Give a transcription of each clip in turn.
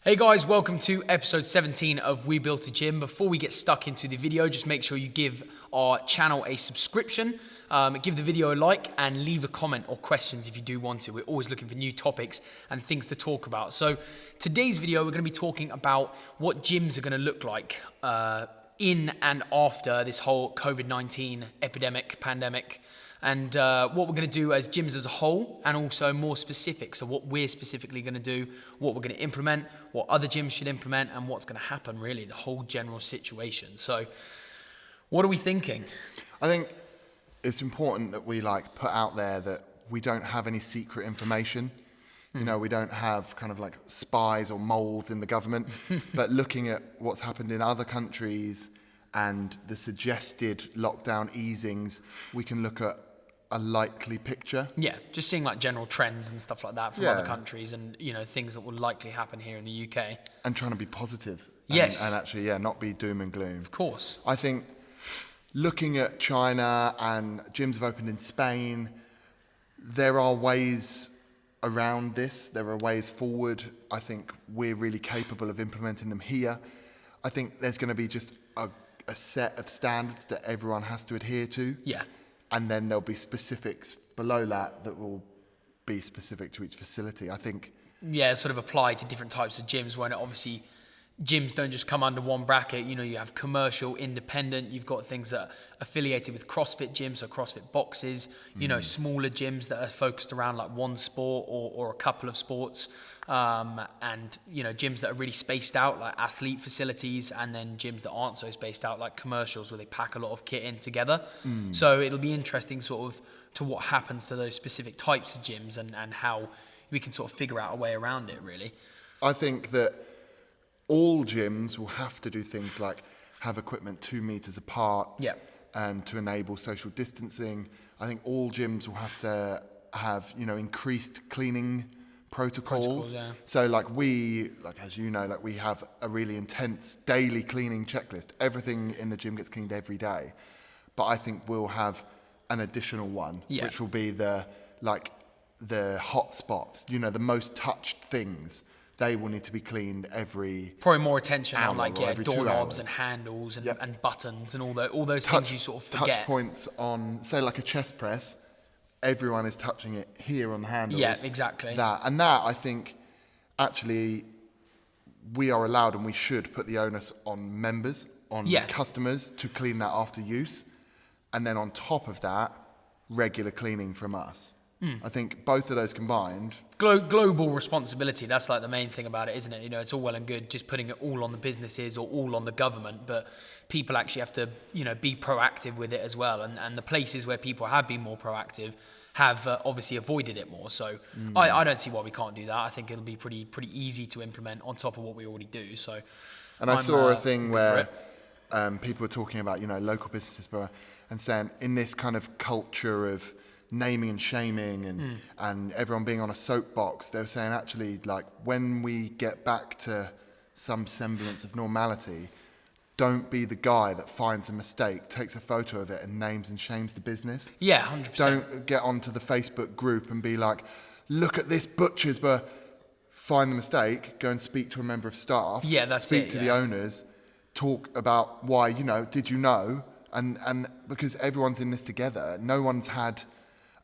Hey guys, welcome to episode 17 of We Built a Gym. Before we get stuck into the video, just make sure you give our channel a subscription, give the video a like, and leave a comment or questions if you do want to. We're always looking for new topics and things to talk about. So today's video, we're going to be talking about what gyms are going to look like in and after this whole COVID-19 epidemic, pandemic, and what we're going to do as gyms as a whole, and also more specific. So what we're specifically going to do, what we're going to implement, what other gyms should implement, and what's going to happen, really, the whole general situation. So what are we thinking? I think it's important that we put out there that we don't have any secret information. You know, we don't have kind of like spies or moles in the government, but looking at what's happened in other countries and the suggested lockdown easings, we can look at a likely picture. Yeah, just seeing like general trends and stuff like that from other countries, and you know, things that will likely happen here in the UK. And trying to be positive. Yes. And actually, not be doom and gloom. Of course. I think looking at China and gyms have opened in Spain, there are ways around this. There are ways forward. I think we're really capable of implementing them here. I think there's going to be just a set of standards that everyone has to adhere to. Yeah. And then there'll be specifics below that will be specific to each facility, I think. Yeah, sort of apply to different types of gyms, when obviously gyms don't just come under one bracket. You know, you have commercial, independent, you've got things that are affiliated with CrossFit gyms, so CrossFit boxes, you know, smaller gyms that are focused around like one sport or a couple of sports. And, you know, gyms that are really spaced out, like athlete facilities, and then gyms that aren't so spaced out, like commercials, where they pack a lot of kit in together. So it'll be interesting sort of to what happens to those specific types of gyms and how we can sort of figure out a way around it, really. I think that all gyms will have to do things like have equipment 2 meters apart and to enable social distancing. I think all gyms will have to have, you know, increased cleaning protocols. So as you know, we have a really intense daily cleaning checklist. Everything in the gym gets cleaned every day. But I think we'll have an additional one, which will be the hot spots, you know, the most touched things. They will need to be cleaned every probably more attention hour, on like doorknobs and handles and buttons and all those things you sort of forget. Touch points on, say, like a chest press. Everyone is touching it here on the handles. Yeah, exactly. That I think actually we are allowed and we should put the onus on members, on customers to clean that after use, and then on top of that, regular cleaning from us. I think both of those combined. Global responsibility, that's like the main thing about it, isn't it? You know, it's all well and good just putting it all on the businesses or all on the government, but people actually have to, you know, be proactive with it as well. And the places where people have been more proactive have obviously avoided it more. So I don't see why we can't do that. I think it'll be pretty easy to implement on top of what we already do. So, and I saw a thing where people were talking about, you know, local businesses and saying in this kind of culture of naming and shaming and everyone being on a soapbox, they were saying actually, like, when we get back to some semblance of normality, don't be the guy that finds a mistake, takes a photo of it and names and shames the business. Yeah, 100%. Don't get onto the Facebook group and be like, look at this butcher's, but find the mistake, go and speak to a member of staff. Yeah, that's speak it. Speak to the owners, talk about why, you know, did you know? And because everyone's in this together, no one's had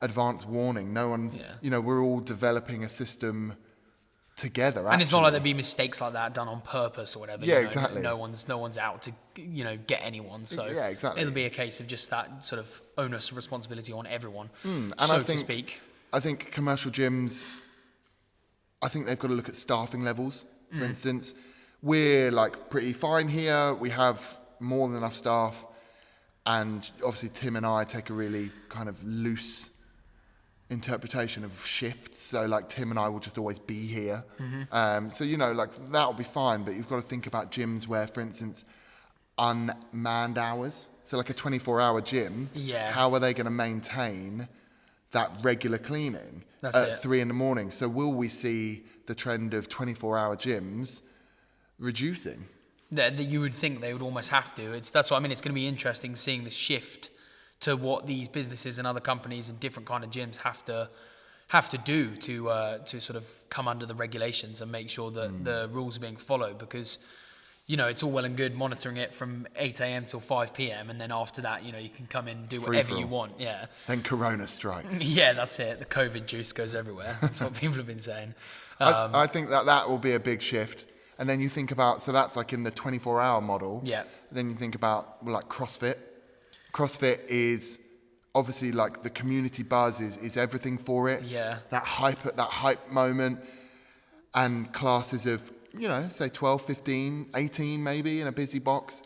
advance warning. No one's, you know, we're all developing a system together. And it's not like there'd be mistakes like that done on purpose or whatever. Yeah, you know? exactly. No one's out to, you know, get anyone. So yeah, exactly. It'll be a case of just that sort of onus of responsibility on everyone, and to speak. I think commercial gyms, I think they've got to look at staffing levels. For instance, we're like pretty fine here. We have more than enough staff. And obviously Tim and I take a really kind of loose interpretation of shifts. So like Tim and I will just always be here. So, you know, like that'll be fine. But you've got to think about gyms where, for instance, unmanned hours. So like a 24-hour gym. Yeah. How are they going to maintain that regular cleaning at 3 a.m? So will we see the trend of 24-hour gyms reducing? That you would think they would almost have to. That's what I mean. It's going to be interesting seeing the shift to what these businesses and other companies and different kind of gyms have have to do to sort of come under the regulations and make sure that the rules are being followed, because you know, it's all well and good monitoring it from 8 a.m. till 5 p.m. and then after that, you know, you can come in and do whatever you want. Yeah. Then Corona strikes. Yeah, that's it. The COVID juice goes everywhere. That's what people have been saying. I think that will be a big shift. And then you think about, so that's like in the 24-hour model. Yeah. Then you think about like CrossFit. CrossFit is obviously like the community buzz is everything for it. Yeah. That hype moment, and classes of, you know, say 12, 15, 18 maybe in a busy box.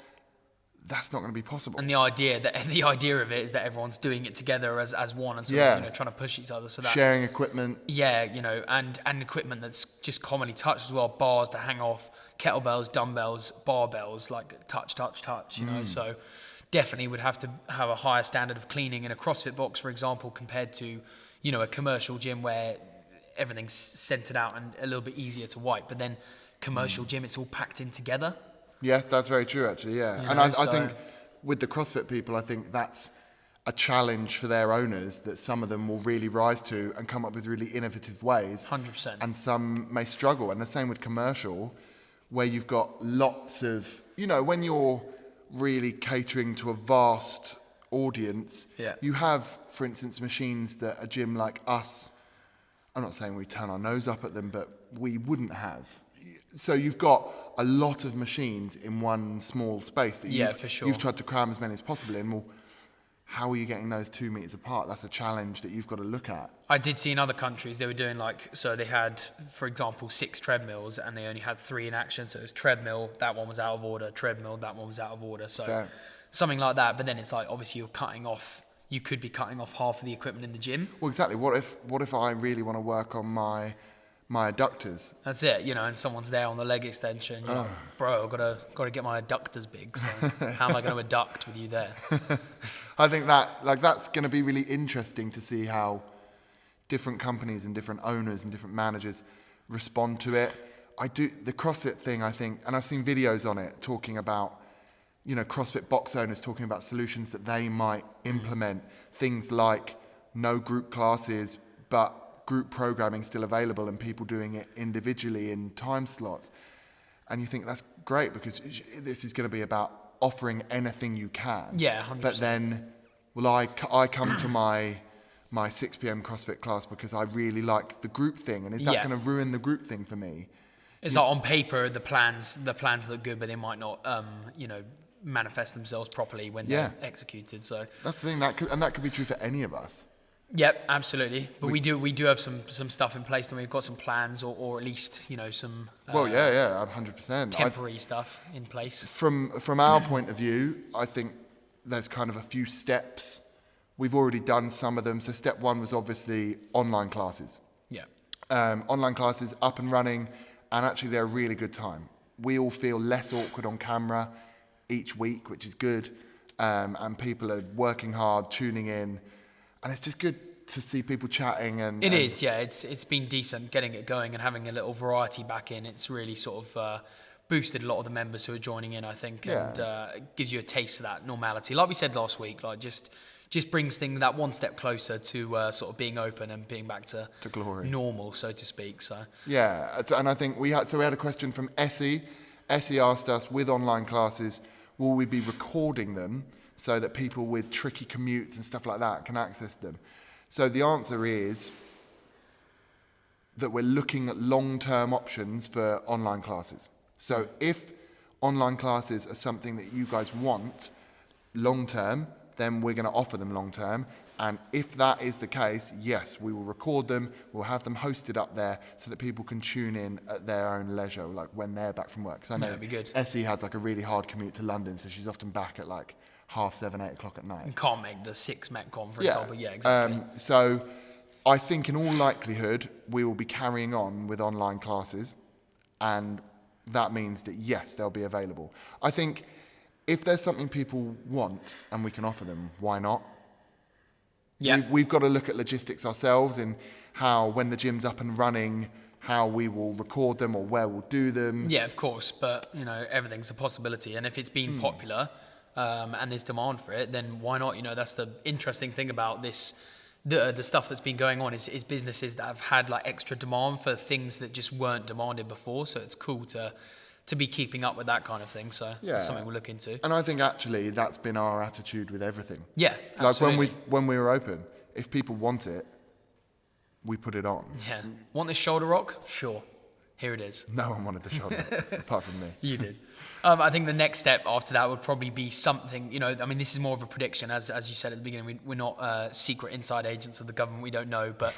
That's not going to be possible. And the idea of it is that everyone's doing it together as one and sort of, you know, trying to push each other. So that sharing equipment. Yeah, you know, and equipment that's just commonly touched as well. Bars to hang off, kettlebells, dumbbells, barbells, like touch, you know. So definitely would have to have a higher standard of cleaning in a CrossFit box, for example, compared to, you know, a commercial gym where everything's centered out and a little bit easier to wipe. But then commercial gym, it's all packed in together. Yes, that's very true, actually, yeah. You know, and I think with the CrossFit people, I think that's a challenge for their owners that some of them will really rise to and come up with really innovative ways. 100%. And some may struggle. And the same with commercial, where you've got lots of, you know, when you're really catering to a vast audience, you have, for instance, machines that a gym like us, I'm not saying we turn our nose up at them, but we wouldn't have. So you've got a lot of machines in one small space that you've tried to cram as many as possible in. Well, how are you getting those 2 meters apart? That's a challenge that you've got to look at. I did see in other countries they were doing so they had, for example, 6 treadmills and they only had 3 in action. So it was treadmill, that one was out of order, treadmill, that one was out of order. So something like that. But then it's like, obviously you could be cutting off half of the equipment in the gym. Well, exactly. What if I really want to work on my adductors? That's it, you know, and someone's there on the leg extension. You're like, bro, I've got to get my adductors big. So how am I going to adduct with you there? I think that's going to be really interesting to see how different companies and different owners and different managers respond to it. The CrossFit thing, I think, and I've seen videos on it talking about, you know, CrossFit box owners talking about solutions that they might implement. Things like no group classes, but group programming still available and people doing it individually in time slots. And you think that's great because this is going to be about offering anything you can. Yeah, 100%. But then, I come to my 6 p.m. CrossFit class because I really like the group thing. And is that going to ruin the group thing for me? It's like on paper, the plans look good, but they might not, you know, manifest themselves properly when they're executed. So that's the thing, that could be true for any of us. Yep, absolutely. But we do have some stuff in place, and we've got some plans, or at least, you know, some 100% temporary stuff in place. From our point of view, I think there's kind of a few steps. We've already done some of them. So step 1 was obviously online classes. Yeah. Online classes up and running, and actually they're a really good time. We all feel less awkward on camera each week, which is good, and people are working hard, tuning in. And it's just good to see people chatting. It is, yeah. It's been decent getting it going and having a little variety back in. It's really sort of boosted a lot of the members who are joining in, I think, and gives you a taste of that normality. Like we said last week, like just brings things that one step closer to sort of being open and being back to glory, normal, so to speak. So yeah, and I think we had a question from Essie. Essie asked us, with online classes, will we be recording them so that people with tricky commutes and stuff like that can access them? So the answer is that we're looking at long-term options for online classes. So if online classes are something that you guys want long-term, then we're going to offer them long-term. And if that is the case, yes, we will record them. We'll have them hosted up there so that people can tune in at their own leisure, like when they're back from work. Because I know that'd be good. Essie has like a really hard commute to London, so she's often back at like 7:30, 8 o'clock at night. And can't make the 6 Metcon, for example. Yeah, exactly. So I think in all likelihood, we will be carrying on with online classes. And that means that, yes, they'll be available. I think if there's something people want and we can offer them, why not? Yeah. We've got to look at logistics ourselves and how, when the gym's up and running, how we will record them or where we'll do them. Yeah, of course. But, you know, everything's a possibility. And if it's been popular and there's demand for it, then why not? You know, that's the interesting thing about this the stuff that's been going on is businesses that have had like extra demand for things that just weren't demanded before. So it's cool to be keeping up with that kind of thing. So that's something we'll look into. And I think actually that's been our attitude with everything. Yeah, absolutely. Like when we were open, if people want it, we put it on. Yeah. Want this shoulder rock? Sure. Here it is. No one wanted the shoulder rock, apart from me. You did. I think the next step after that would probably be something, I mean, this is more of a prediction, as you said at the beginning, we're not secret inside agents of the government, we don't know, but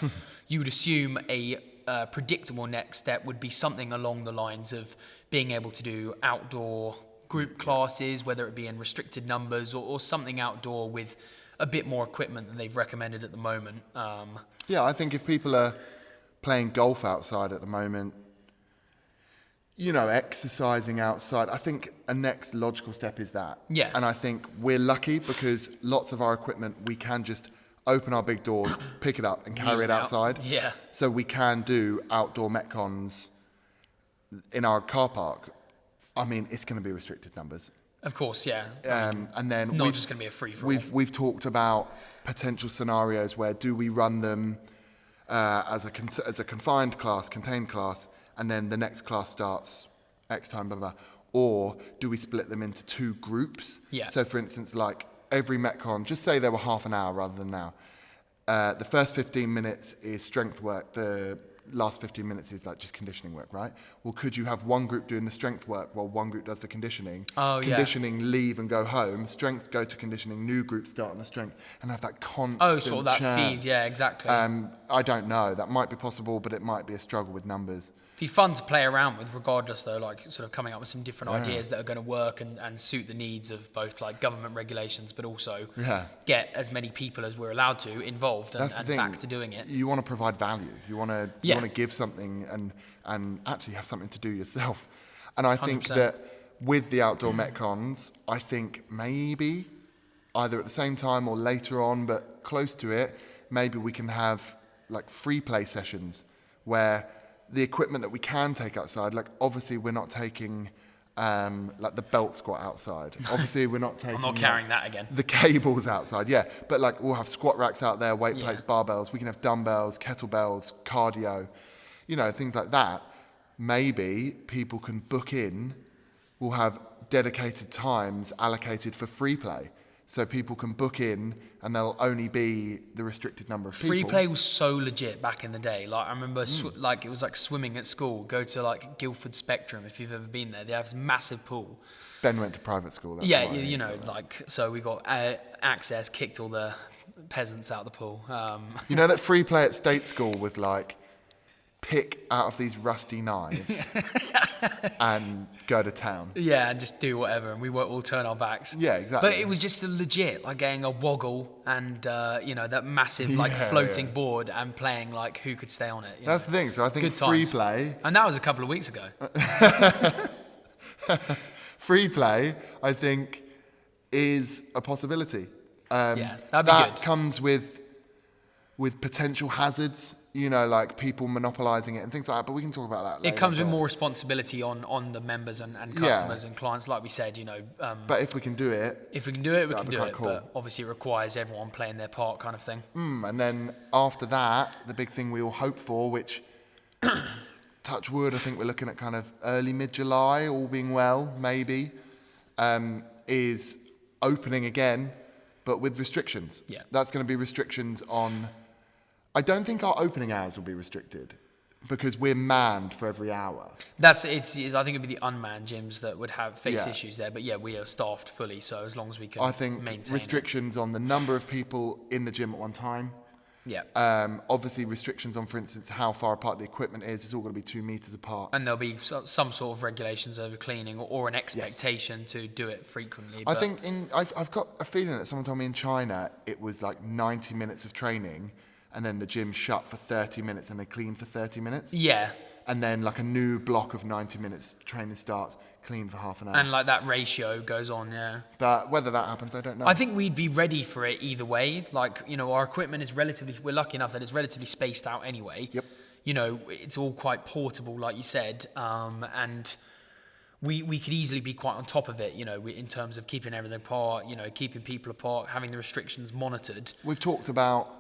you would assume a predictable next step would be something along the lines of being able to do outdoor group classes, whether it be in restricted numbers or something outdoor with a bit more equipment than they've recommended at the moment. Yeah, I think if people are playing golf outside at the moment, exercising outside, I think a next logical step is that. Yeah. And I think we're lucky because lots of our equipment, we can just open our big doors, pick it up and carry it outside. Yeah. So we can do outdoor Metcons in our car park. I mean, it's going to be restricted numbers. Of course, yeah. And then it's not just going to be a free-for-all. We've talked about potential scenarios where do we run them as a confined class, contained class, and then the next class starts X time, blah, blah, blah. Or do we split them into two groups? Yeah. So, for instance, like every Metcon, just say there were half an hour rather than now. The first 15 minutes is strength work. The last 15 minutes is like just conditioning work, right? Well, could you have one group doing the strength work while one group does the conditioning? Oh, conditioning, leave and go home. Strength, go to conditioning. New group start on the strength and have that constant Oh, sort of that churn. feed, yeah, exactly. I don't know. That might be possible, but it might be a struggle with numbers. Be fun to play around with regardless though, like sort of coming up with some different ideas that are going to work and suit the needs of both like government regulations but also get as many people as we're allowed to involved and back to doing it. You want to provide value. You want to give something and actually have something to do yourself. And I think 100%. that with the outdoor Metcons, I think maybe either at the same time or later on, but close to it, maybe we can have like free play sessions where the equipment that we can take outside, like obviously we're not taking like the belt squat outside. Obviously we're not taking I'm not carrying that again. The cables outside, yeah. But like we'll have squat racks out there, weight plates, barbells. We can have dumbbells, kettlebells, cardio, things like that. Maybe people can book in. We'll have dedicated times allocated for free play. So people can book in and there'll only be the restricted number of people. Free play was so legit back in the day. Like I remember like it was like swimming at school. Go to like Guildford Spectrum if you've ever been there. They have this massive pool. Ben went to private school. That's yeah, why, like so we got access, kicked all the peasants out of the pool. You know that free play at state school was like pick out of these rusty knives and go to town. Yeah, and just do whatever, and we won't all turn our backs. Yeah, exactly. But it was just legit, like getting a woggle and that massive like floating board and playing like who could stay on it. That's the thing. So I think free play, and that was a couple of weeks ago. Free play, I think, is a possibility. That'd be that good. Comes with potential hazards. Like people monopolizing it and things like that, but we can talk about that later. It comes with more responsibility on the members and customers and clients, like we said, But if we can do it... we can do it, cool. But obviously it requires everyone playing their part kind of thing. And then after that, the big thing we all hope for, which, touch wood, I think we're looking at kind of early, mid-July, all being well, maybe, is opening again, but with restrictions. Yeah. That's going to be restrictions on... I don't think our opening hours will be restricted because we're manned for every hour. I think it'd be the unmanned gyms that would face issues there, but we are staffed fully, so as long as we can maintain I think restrictions on the number of people in the gym at one time. Yeah. Obviously restrictions on, for instance, how far apart the equipment is. It's all going to be 2 meters apart. And there'll be some sort of regulations over cleaning or an expectation to do it frequently. I think I've got a feeling that someone told me in China it was like 90 minutes of training and then the gym shut for 30 minutes and they clean for 30 minutes. Yeah. And then like a new block of 90 minutes training starts, clean for half an hour. And like that ratio goes on, yeah. But whether that happens, I don't know. I think we'd be ready for it either way. Like, our equipment is we're lucky enough that it's relatively spaced out anyway. Yep. It's all quite portable, like you said. And we could easily be quite on top of it, in terms of keeping everything apart, keeping people apart, having the restrictions monitored. We've talked about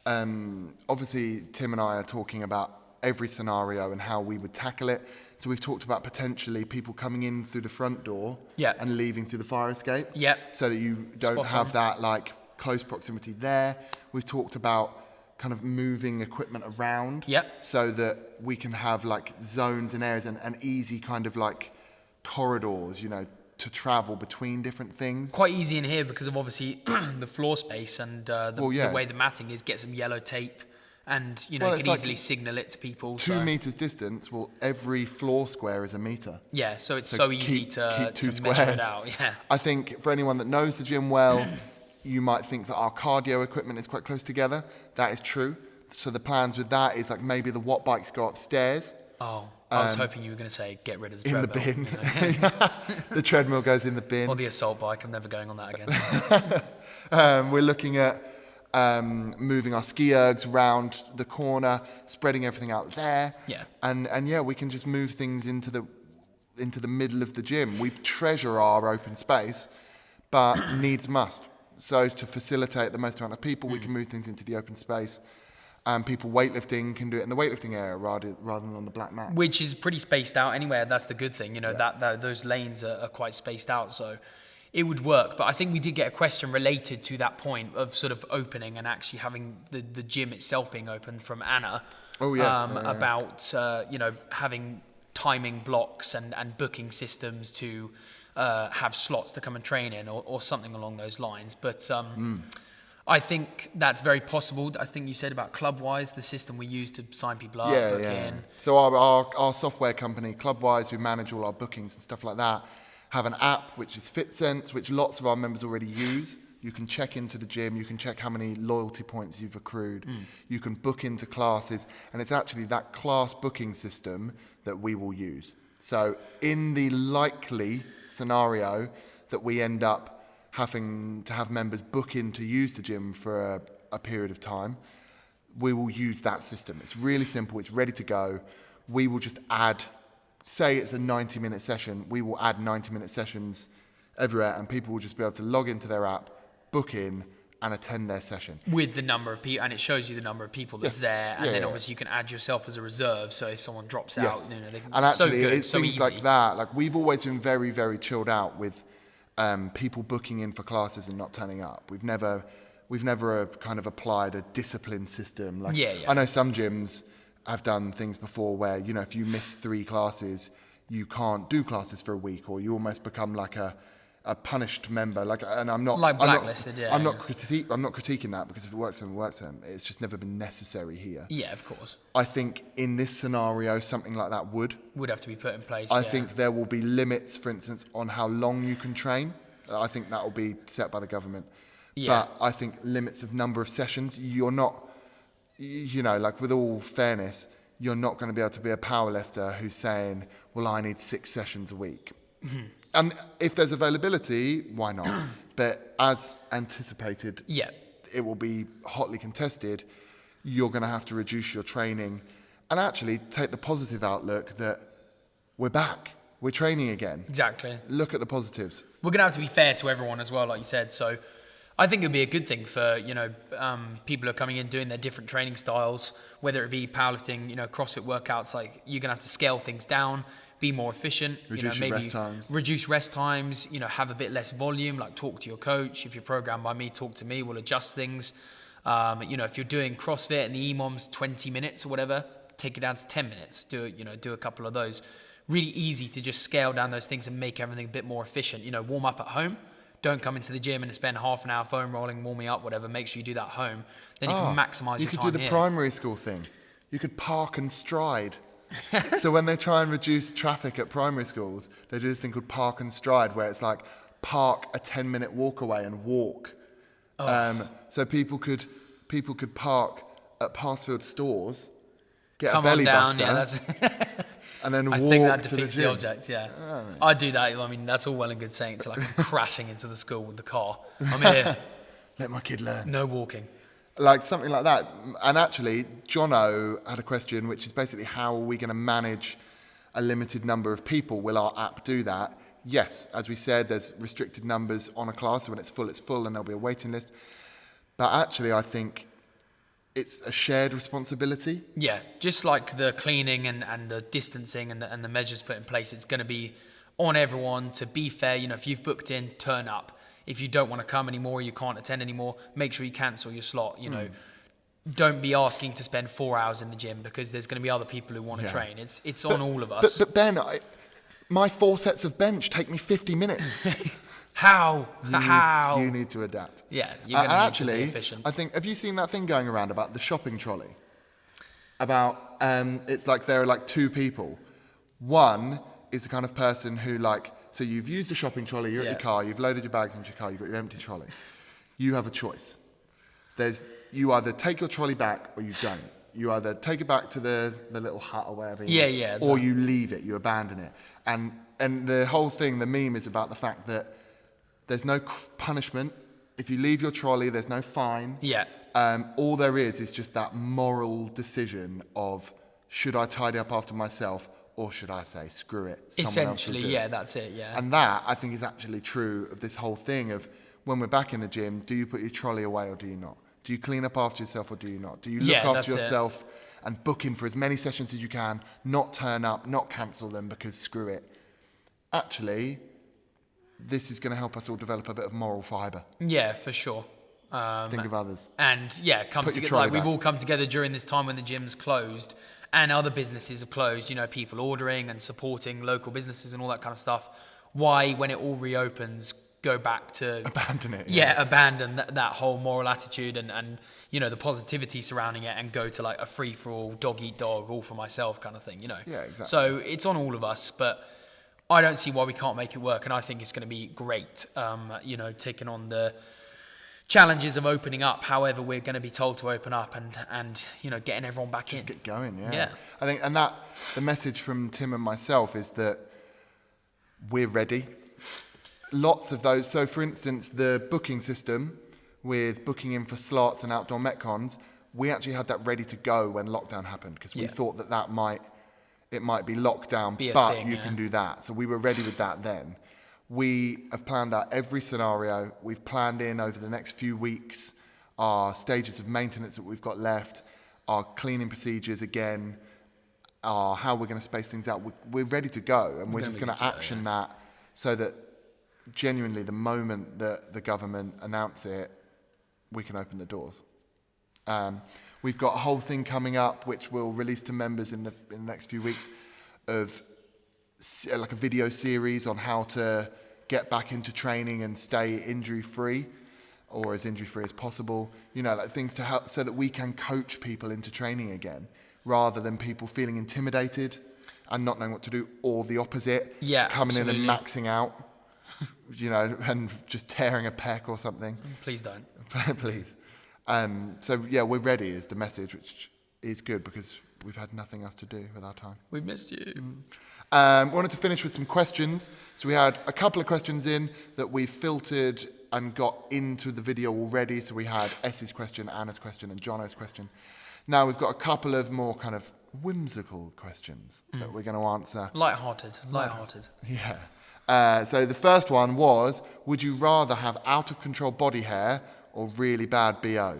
obviously Tim and I are talking about every scenario and how we would tackle it. So we've talked about potentially people coming in through the front door and leaving through the fire escape. Yeah. So that you don't have that like close proximity there. We've talked about kind of moving equipment around. So that we can have like zones and areas and easy kind of like corridors, you know, to travel between different things. Quite easy in here because of obviously the floor space and the way the matting is. Get some yellow tape. And, you know, you can easily signal it to people. 2 meters distance, well, every floor square is a meter. Yeah, so it's so easy to keep measure squares. it out. Yeah. I think for anyone that knows the gym well, you might think that our cardio equipment is quite close together. That is true. So the plans with that is like maybe the watt bikes go upstairs. Oh, I was hoping you were going to say get rid of the treadmill. In the bin. You know? The treadmill goes in the bin. Or the assault bike. I'm never going on that again. We're looking at moving our ski ergs round the corner, spreading everything out there. Yeah. And yeah, we can just move things into the middle of the gym. We treasure our open space, but needs must. So to facilitate the most amount of people, we can move things into the open space. And people weightlifting can do it in the weightlifting area rather than on the black mat. Which is pretty spaced out anyway. That's the good thing, you know, that those lanes are quite spaced out. So it would work. But I think we did get a question related to that point of sort of opening and actually having the gym itself being open from Anna. Oh, yes. About, you know, having timing blocks and booking systems to have slots to come and train in or something along those lines. But I think that's very possible. I think you said about Clubwise, the system we use to sign people up, book in. So our software company, Clubwise, who manage all our bookings and stuff like that, have an app which is FitSense, which lots of our members already use. You can check into the gym, you can check how many loyalty points you've accrued, you can book into classes, and it's actually that class booking system that we will use. So in the likely scenario that we end up having to have members book in to use the gym for a period of time, we will use that system. It's really simple, it's ready to go. We will just add, say it's a 90-minute session, we will add 90-minute sessions everywhere, and people will just be able to log into their app, book in, and attend their session. With the number of people, and it shows you the number of people that's there, and then obviously you can add yourself as a reserve, so if someone drops out, you know, they can, and actually, so good, it's so things easy. like that. Like, we've always been very, very chilled out with people booking in for classes and not turning up. We've never kind of applied a discipline system. Like, I know some gyms have done things before where, you know, if you miss 3 classes, you can't do classes for a week, or you almost become like a punished member. Like, and I'm not like blacklisted. I'm not critiquing that, because if it works for them, it works for them. It's just never been necessary here. Yeah, of course. I think in this scenario, something like that would have to be put in place. I think there will be limits, for instance, on how long you can train. I think that will be set by the government. Yeah. But I think limits of number of sessions, you're not, you know, like, with all fairness, you're not going to be able to be a powerlifter who's saying, well, I need 6 sessions a week. And if there's availability, why not? But as anticipated, it will be hotly contested. You're going to have to reduce your training and actually take the positive outlook that we're back. We're training again. Exactly. Look at the positives. We're going to have to be fair to everyone as well, like you said. So I think it'll be a good thing for, you know, people who are coming in doing their different training styles, whether it be powerlifting, you know, CrossFit workouts. Like, you're going to have to scale things down, be more efficient, reduce reduce rest times, you know, have a bit less volume, like talk to your coach. If you're programmed by me, talk to me, we'll adjust things. You know, if you're doing CrossFit and the EMOM's 20 minutes or whatever, take it down to 10 minutes, do a couple of those. Really easy to just scale down those things and make everything a bit more efficient. You know, warm up at home. Don't come into the gym and spend half an hour foam rolling, warming up, whatever. Make sure you do that at home. Then you can maximise your time. You could do the primary school thing. You could park and stride. So when they try and reduce traffic at primary schools, they do this thing called park and stride, where it's like park a 10-minute walk away and walk. So people could park at Passfield stores, get a belly buster, and then walk to the gym. I think that defeats the object, I'd do that. I mean, that's all well and good saying it's like I'm crashing into the school with the car. I'm here. Let my kid learn. No walking. Like something like that. And actually, Jono had a question, which is basically, how are we going to manage a limited number of people? Will our app do that? Yes, as we said, there's restricted numbers on a class. So when it's full, and there'll be a waiting list. But actually, I think it's a shared responsibility. Yeah, just like the cleaning and the distancing and the measures put in place, it's going to be on everyone to be fair. You know, if you've booked in, turn up. If you don't want to come anymore, you can't attend anymore, make sure you cancel your slot. You know, don't be asking to spend 4 hours in the gym because there's going to be other people who want to train. It's on all of us. But Ben, my 4 sets of bench take me 50 minutes. How? You need to adapt. Yeah, you're going to need to be efficient. I think, have you seen that thing going around about the shopping trolley? About, it's like there are like 2 people. One is the kind of person who like, so you've used a shopping trolley, you're at your car, you've loaded your bags into your car, you've got your empty trolley. You have a choice. You either take your trolley back or you don't. You either take it back to the little hut or whatever. Or you leave it, you abandon it. And the whole thing, the meme is about the fact that there's no punishment. If you leave your trolley, there's no fine. Yeah. All there is just that moral decision of, should I tidy up after myself or should I say, screw it? Essentially, yeah, that's it, yeah. And that, I think, is actually true of this whole thing of when we're back in the gym, do you put your trolley away or do you not? Do you clean up after yourself or do you not? Do you look after yourself and book in for as many sessions as you can, not turn up, not cancel them because screw it? Actually, this is going to help us all develop a bit of moral fibre. Yeah, for sure. Think of others. And yeah, come together. Like we've all come together during this time when the gym's closed and other businesses have closed, you know, people ordering and supporting local businesses and all that kind of stuff. Why, when it all reopens, go back to... Abandon it. Yeah, abandon that whole moral attitude and, you know, the positivity surrounding it and go to like a free-for-all, dog-eat-dog, all for myself kind of thing, you know. Yeah, exactly. So it's on all of us, but I don't see why we can't make it work. And I think it's going to be great, you know, taking on the challenges of opening up however we're going to be told to open up and you know, getting everyone back in. Just get going, yeah. Yeah. I think, and that, the message from Tim and myself is that we're ready. Lots of those, so for instance, the booking system with booking in for slots and outdoor Metcons, we actually had that ready to go when lockdown happened because we thought that it might be lockdown, but you can do that. So we were ready with that then. We have planned out every scenario. We've planned in over the next few weeks our stages of maintenance that we've got left, our cleaning procedures again, how we're going to space things out. We're ready to go, and we're just going to action that so that genuinely the moment that the government announce it, we can open the doors. We've got a whole thing coming up which we'll release to members in the next few weeks of like a video series on how to get back into training and stay injury-free or as injury-free as possible. You know, like things to help so that we can coach people into training again rather than people feeling intimidated and not knowing what to do, or the opposite, coming in and maxing out, you know, and just tearing a pec or something. Please don't. Please. So yeah, we're ready is the message, which is good because we've had nothing else to do with our time. We've missed you. Wanted to finish with some questions. So we had a couple of questions in that we filtered and got into the video already. So we had Essie's question, Anna's question, and Jono's question. Now we've got a couple of more kind of whimsical questions that we're going to answer. Light-hearted. Yeah. So the first one was, would you rather have out-of-control body hair or really bad BO?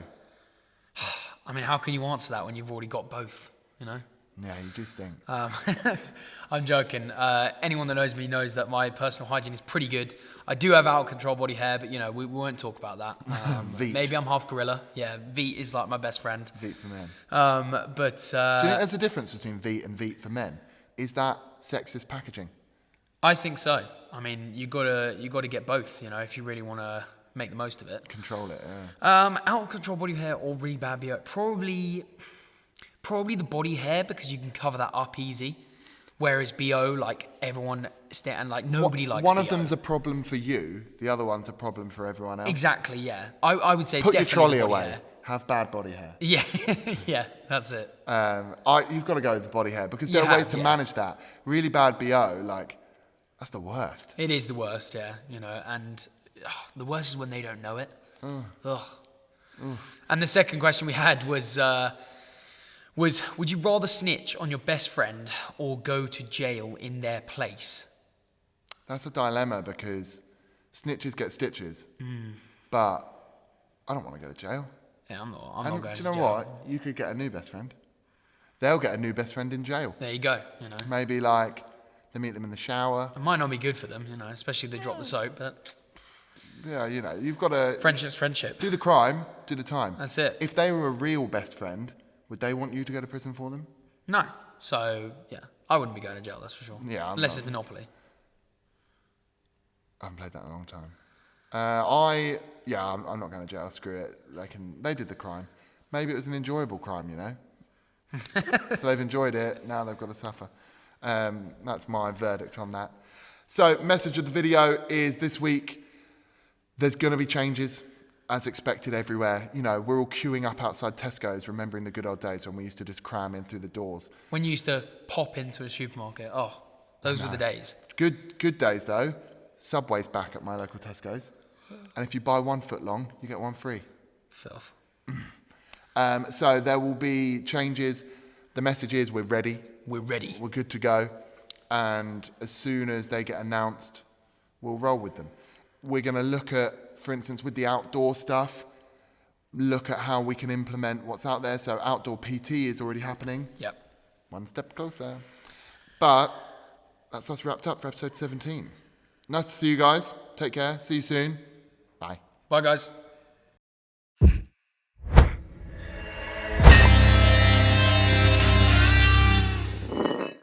I mean, how can you answer that when you've already got both, you know? Yeah, you do stink. I'm joking. Anyone that knows me knows that my personal hygiene is pretty good. I do have out-of-control body hair, but, you know, we won't talk about that. Maybe I'm half gorilla. Yeah, Veet is like my best friend. Veet for men. But do you think there's a difference between Veet and Veet for men? Is that sexist packaging? I think so. I mean, you gotta get both, you know, if you really want to make the most of it. Control it, yeah. Out-of-control body hair or really bad BO? Probably the body hair because you can cover that up easy. Whereas BO, like everyone, and like nobody likes one BO. Of them's a problem for you, the other one's a problem for everyone else. Exactly, yeah. I would say put your trolley body away. Hair. Have bad body hair. Yeah, yeah, that's it. You've got to go with the body hair because there are ways to manage that. Really bad BO, like, that's the worst. It is the worst, yeah. You know, and the worst is when they don't know it. Ugh. And the second question we had was, would you rather snitch on your best friend or go to jail in their place? That's a dilemma because snitches get stitches, but I don't want to go to jail. Yeah, I'm not going to jail. Do you know what? You could get a new best friend. They'll get a new best friend in jail. There you go, Maybe like they meet them in the shower. It might not be good for them, especially if they drop the soap, but... Yeah, you've got to... Friendship's friendship. Do the crime, do the time. That's it. If they were a real best friend, would they want you to go to prison for them? No. So, yeah, I wouldn't be going to jail, that's for sure. Yeah, unless it's Monopoly. I haven't played that in a long time. I'm not going to jail. Screw it. They did the crime. Maybe it was an enjoyable crime, So they've enjoyed it. Now they've got to suffer. That's my verdict on that. So, message of the video is this week, there's going to be changes as expected everywhere. We're all queuing up outside Tesco's, remembering the good old days when we used to just cram in through the doors. When you used to pop into a supermarket. Oh, those were the days. Good days, though. Subway's back at my local Tesco's. And if you buy 1 foot long, you get one free. Filth. So there will be changes. The message is we're ready. We're ready. We're good to go. And as soon as they get announced, we'll roll with them. We're going to look at, for instance, with the outdoor stuff, look at how we can implement what's out there. So outdoor PT is already happening. Yep. One step closer. But that's us wrapped up for episode 17. Nice to see you guys. Take care. See you soon. Bye. Bye, guys.